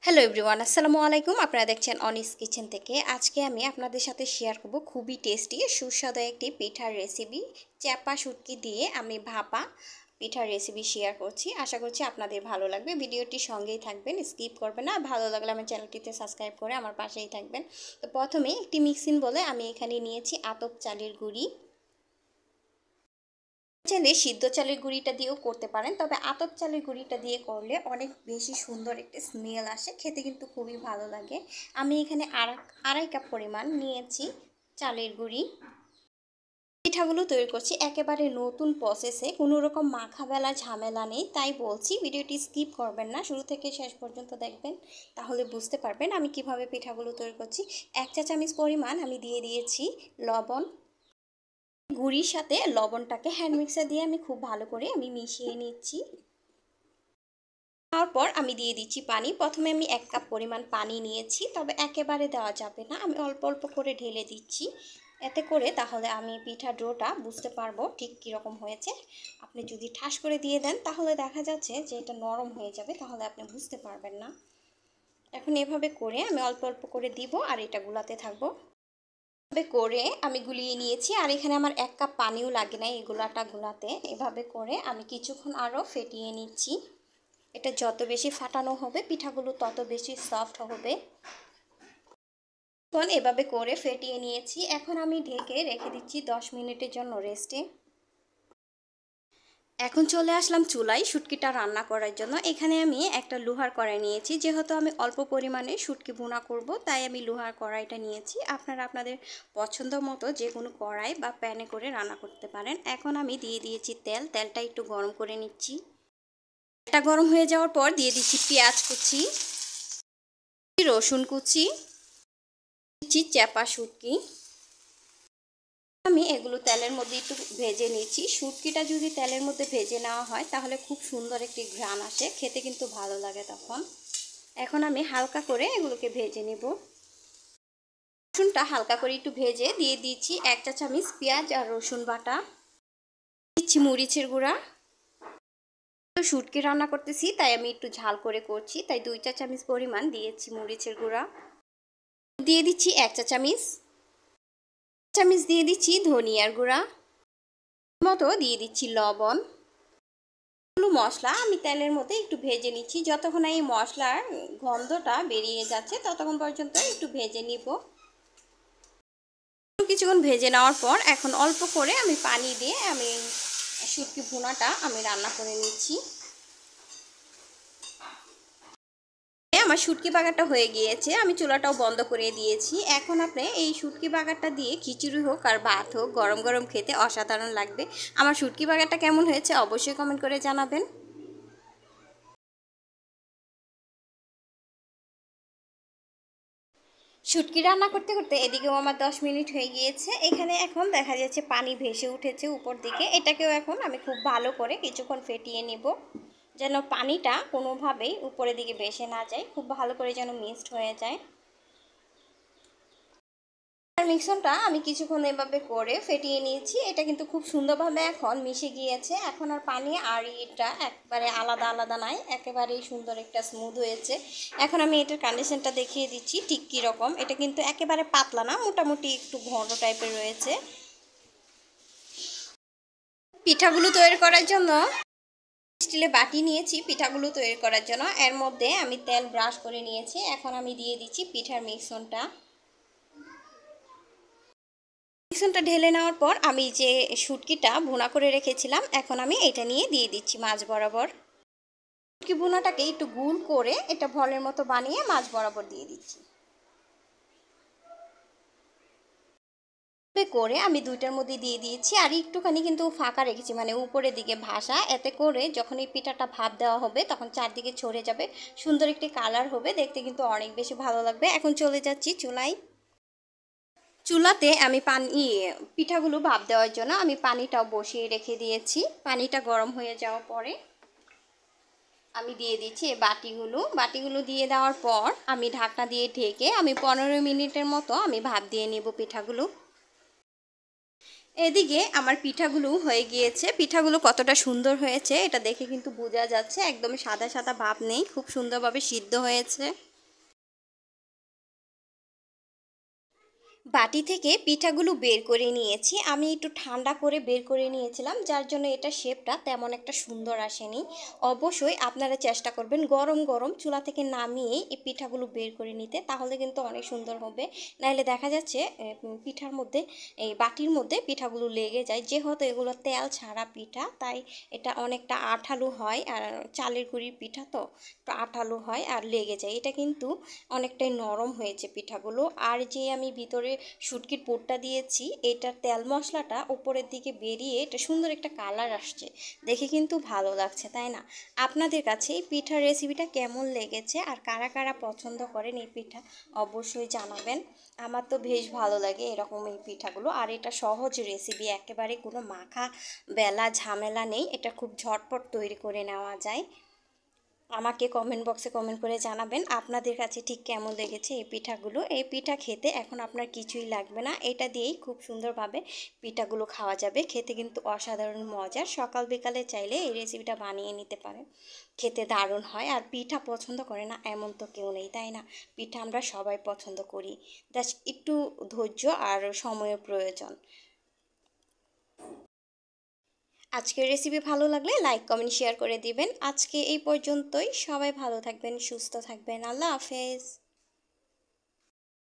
Hello everyone, আসসালামু আলাইকুম। আপনারা দেখছেন অনিস কিচেন থেকে। আজকে আমি আপনাদের সাথে শেয়ার করব খুবই টেস্টি সুস্বাদু একটি পিঠার রেসিপি। চ্যাপা শুটকি দিয়ে আমি ভাপা পিঠার রেসিপি শেয়ার করছি। আশা করছি আপনাদের ভালো লাগবে। ভিডিওটি সঙ্গেই থাকবেন, স্কিপ করবেন না। ভালো লাগলে আমার চ্যানেলটিতে সাবস্ক্রাইব করে আমার পাশেই থাকবেন। তো প্রথমে একটি মিক্সিং বলে আমি এখানে নিয়েছি আতপ চালের গুঁড়ি। চাইলে সিদ্ধ চালের গুঁড়িটা দিয়েও করতে পারেন, তবে আতপ চালের গুঁড়িটা দিয়ে করলে অনেক বেশি সুন্দর একটা স্মেল আসে, খেতে কিন্তু খুবই ভালো লাগে। আমি এখানে আড়াই কাপ পরিমাণ নিয়েছি চালের গুঁড়ি। পিঠাগুলো তৈরি করছি একেবারে নতুন প্রসেসে, কোনো রকম মাখা বেলা ঝামেলা নেই। তাই বলছি ভিডিওটি স্কিপ করবেন না, শুরু থেকে শেষ পর্যন্ত দেখবেন, তাহলে বুঝতে পারবেন আমি কিভাবে পিঠাগুলো তৈরি করছি। 1 চা চামচ পরিমাণ আমি দিয়ে দিয়েছি লবণ। গুঁড়ির সাথে লবণটাকে হ্যান্ড মিক্সার দিয়ে আমি খুব ভালো করে মিশিয়ে নিচ্ছি। তারপর আমি দিয়ে দিচ্ছি পানি। প্রথমে আমি 1 কাপ পরিমাণ পানি নিয়েছি, তবে একেবারে দেওয়া যাবে না, আমি অল্প অল্প করে ঢেলে দিচ্ছি। এতে করে তাহলে আমি পিঠা ডোটা বুঝতে পারবো ঠিক কীরকম হয়েছে। আপনি যদি ঠাস করে দিয়ে দেন তাহলে দেখা যাচ্ছে যে এটা নরম হয়ে যাবে, তাহলে আপনি বুঝতে পারবেন না। এখন এভাবে করে আমি অল্প অল্প করে দিব আর এটা গুলাতে থাকবো। করে আমি গুলিয়ে নিয়েছি, আর এখানে আমার 1 কাপ পানিও লাগে না এই গোলাটা গুলাতে। এভাবে করে আমি কিছুক্ষণ আরও ফেটিয়ে নিচ্ছি। এটা যত বেশি ফাটানো হবে পিঠাগুলো তত বেশি সফট হবে। এখন এভাবে করে ফেটিয়ে নিয়েছি। এখন আমি ঢেকে রেখে দিচ্ছি 10 মিনিটের জন্য রেস্টে। এখন চলে আসলাম চুলায় শুটকিটা রান্না করার জন্য। এখানে আমি একটা লোহার কড়াই নিয়েছি, যেহেতু আমি অল্প পরিমাণে শুটকি ভুনা করব তাই আমি লোহার কড়াইটা নিয়েছি। আপনারা আপনাদের পছন্দ মতো যে কোনো কড়াই বা প্যানে করে রান্না করতে পারেন। এখন আমি দিয়ে দিয়েছি তেল। তেলটা একটু গরম করে নিচ্ছি। তেলটা গরম হয়ে যাওয়ার পর দিয়ে দিচ্ছি পেঁয়াজ কুচি, রসুন কুচি, দিচ্ছি চ্যাপা শুটকি। আমি এগুলো তেলের মধ্যে একটু ভেজে নিচ্ছি। শুটকিটা যদি তেলের মধ্যে ভেজে নেওয়া হয় তাহলে খুব সুন্দর একটি ঘ্রাণ আসে, খেতে কিন্তু ভালো লাগে তখন। এখন আমি হালকা করে এগুলোকে ভেজে নেব। রসুনটা হালকা করে একটু ভেজে দিয়ে দিচ্ছি 1 চা চামচ পেঁয়াজ আর রসুন বাটা। দিচ্ছি মরিচের গুঁড়া। শুটকি রান্না করতেছি তাই আমি একটু ঝাল করে করছি, তাই 2 চা চামচ পরিমাণ দিয়েছি মরিচের গুঁড়া। দিয়ে দিচ্ছি 1 চা চামচ দিয়ে দিচ্ছি ধনিয়ার গুঁড়া মতো, দিয়ে দিচ্ছি লবণ। মশলা আমি তেলের মধ্যে একটু ভেজে নিচ্ছি। যতক্ষণ এই মশলার গন্ধটা বেরিয়ে যাচ্ছে ততক্ষণ পর্যন্ত একটু ভেজে নিব। কিছুক্ষণ ভেজে নেওয়ার পর এখন অল্প করে আমি পানি দিয়ে আমি শুটকি ভুনাটা আমি রান্না করে নিচ্ছি। আমার শুটকি বাগারটা হয়ে গিয়েছে, আমি চুলাটাও বন্ধ করে দিয়েছি। এখন আপনি এই শুটকি বাগারটা দিয়ে খিচুড়ি হোক আর ভাত হোক গরম গরম খেতে অসাধারণ লাগবে। আমার শুটকি বাগারটা কেমন হয়েছে অবশ্যই কমেন্ট করে জানাবেন। শুটকি রান্না করতে করতে এদিকেও আমার 10 মিনিট হয়ে গিয়েছে। এখানে এখন দেখা যাচ্ছে পানি ভেসে উঠেছে উপর দিকে। এটাকেও এখন আমি খুব ভালো করে কিছুক্ষণ ফেটিয়ে নেব, যেন পানিটা কোনোভাবেই উপরের দিকে ভেসে না যায়, খুব ভালো করে যেন মিক্সড হয়ে যায়। মিশ্রণটা আমি কিছুক্ষণ এভাবে করে ফেটিয়ে নিয়েছি। এটা কিন্তু খুব সুন্দরভাবে এখন মিশে গিয়েছে। এখন আর পানি আর এটা একবারে আলাদা আলাদা নাই, একেবারেই সুন্দর একটা স্মুথ হয়েছে। এখন আমি এটার কন্ডিশনটা দেখিয়ে দিচ্ছি ঠিক কীরকম। এটা কিন্তু একেবারে পাতলা না, মোটামুটি একটু ঘন টাইপের রয়েছে। পিঠাগুলো তৈরি করার জন্য স্টিলে বাটি নিয়েছি পিঠাগুলো তৈরি করার জন্য। এর মধ্যে আমি তেল ব্রাশ করে নিয়েছি। এখন আমি দিয়ে দিচ্ছি পিঠার মিশ্রণটা। মিশ্রণটা ঢেলে নেওয়ার পর আমি যে শুটকিটা ভুনা করে রেখেছিলাম এখন আমি এটা নিয়ে দিয়ে দিচ্ছি মাছ বরাবর। শুটকি ভুনাটাকে একটু গোল করে এটা বলের মতো বানিয়ে মাছ বরাবর দিয়ে দিচ্ছি। করে আমি দুইটার মধ্যে দিয়ে দিয়েছি, আর একটুখানি কিন্তু ফাঁকা রেখেছি, মানে উপরের দিকে ভাসা। এতে করে যখন এই পিঠাটা ভাপ দেওয়া হবে তখন চারদিকে ছড়ে যাবে, সুন্দর একটি কালার হবে, দেখতে কিন্তু অনেক বেশি ভালো লাগবে। এখন চলে যাচ্ছি চুলায়। চুলাতে আমি পিঠাগুলো ভাপ দেওয়ার জন্য আমি পানিটাও বসিয়ে রেখে দিয়েছি। পানিটা গরম হয়ে যাওয়ার পরে আমি দিয়ে দিচ্ছি এই বাটিগুলো দিয়ে দেওয়ার পর আমি ঢাকনা দিয়ে ঢেকে আমি 15 মিনিটের মতো আমি ভাপ দিয়ে নেব পিঠাগুলো। এদিকে আমার পিঠাগুলো হয়ে গিয়েছে। পিঠাগুলো কতটা সুন্দর হয়েছে এটা দেখে কিন্তু বোঝা যাচ্ছে, একদম সাদা সাদা ভাব নেই, খুব সুন্দরভাবে সিদ্ধ হয়েছে। বাটি থেকে পিঠাগুলো বের করে নিয়েছি। আমি একটু ঠান্ডা করে বের করে নিয়েছিলাম, যার জন্য এটা শেপটা তেমন একটা সুন্দর আসেনি। অবশ্যই আপনারা চেষ্টা করবেন গরম গরম চুলা থেকে নামিয়ে এই পিঠাগুলো বের করে নিতে, তাহলে কিন্তু অনেক সুন্দর হবে। নাহলে দেখা যাচ্ছে পিঠার মধ্যে, এই বাটির মধ্যে পিঠাগুলো লেগে যায়। যেহেতু এগুলো তেল ছাড়া পিঠা, তাই এটা অনেকটা আঠালো হয়। আর চালের গুঁড়ির পিঠা তো একটু আঠালো হয় আর লেগে যায়। এটা কিন্তু অনেকটাই নরম হয়েছে পিঠাগুলো। আর যে আমি ভিতরে শুটকির পুরটা দিয়েছি, এটার তেল মশলাটা উপরের দিকে বেরিয়ে এটা সুন্দর একটা কালার আসছে, দেখে কিন্তু ভালো লাগছে, তাই না? আপনাদের কাছে এই পিঠার রেসিপিটা কেমন লেগেছে আর কারা কারা পছন্দ করেন এই পিঠা, অবশ্যই জানাবেন। আমার তো বেশ ভালো লাগে এরকম এই পিঠাগুলো। আর এটা সহজ রেসিপি, একেবারে কোনো মাখা বেলা ঝামেলা নেই, এটা খুব ঝটপট তৈরি করে নেওয়া যায়। আমাকে কমেন্ট বক্সে কমেন্ট করে জানাবেন আপনাদের কাছে ঠিক কেমন লেগেছে এই পিঠাগুলো। এই পিঠা খেতে এখন আপনার কিছুই লাগবে না, এটা দিয়েই খুব সুন্দরভাবে পিঠাগুলো খাওয়া যাবে। খেতে কিন্তু অসাধারণ মজার। সকাল বিকালে চাইলে এই রেসিপিটা বানিয়ে নিতে পারেন, খেতে দারুণ হয়। আর পিঠা পছন্দ করে না এমন তো কেউ নেই, তাই না? পিঠা আমরা সবাই পছন্দ করি, জাস্ট একটু ধৈর্য আর সময়ের প্রয়োজন। আজকের রেসিপি ভালো লাগলে লাইক কমেন্ট শেয়ার করে দিবেন। আজকে এই পর্যন্তই। সবাই ভালো থাকবেন, সুস্থ থাকবেন। আল্লাহ হাফেজ।